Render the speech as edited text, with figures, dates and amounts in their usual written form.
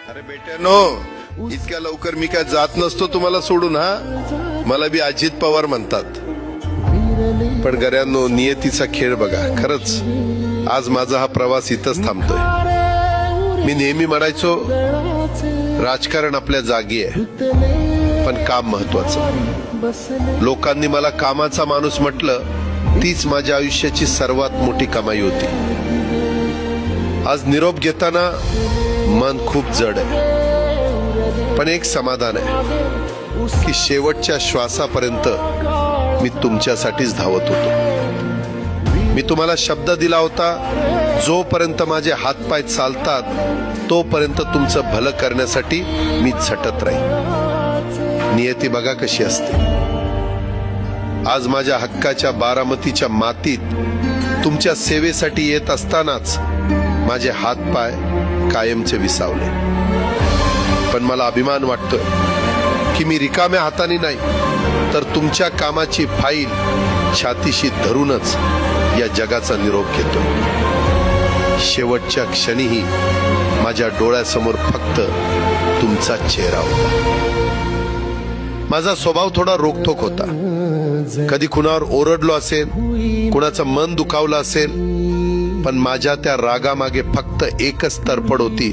अरे बेट्यानो, इतक्या लवकर मी काय जात नसतो तुम्हाला सोडून. हा, मला बी अजित पवार म्हणतात. पण गऱ्यांनो, नियतीचा खेळ बघा. खरंच आज माझा हा प्रवास इथंच थांबतोय. मी नेहमी म्हणायचो राजकारण आपल्या जागी आहे, पण काम महत्वाचं. लोकांनी मला कामाचा माणूस म्हटलं, तीच माझ्या आयुष्याची सर्वात मोठी कमाई होती. आज निरोप घेताना मन खूप जड आहे, पण एक समाधान आहे की शेवटच्या श्वासापर्यंत मी तुमच्यासाठीच धावत होतो. मी तुम्हाला शब्द दिला होता, जोपर्यंत माझे हातपाय चालतात तोपर्यंत तुमचं भलं करण्यासाठी मी झटत राहील. नियती बघा कशी असते. आज माझ्या हक्काच्या बारामतीच्या मातीत तुमच्या सेवेसाठी येत असतानाच माझे हातपाय कायमचे विसावले. पण मला अभिमान वाटतोय की मी रिकाम्या हाताने नाही, तर तुमच्या कामाची फाईल छातीशी धरूनच या जगाचा निरोप घेतोय. शेवटच्या क्षणीही माझ्या डोळ्यासमोर फक्त तुमचा चेहरा होता. माझा स्वभाव थोडा रोखठोक होता. कधी कुणावर ओरडलो असेल, कुणाचं मन दुखावलं असेल, पण माझ्या त्या रागामागे फक्त एकच तरफड होती,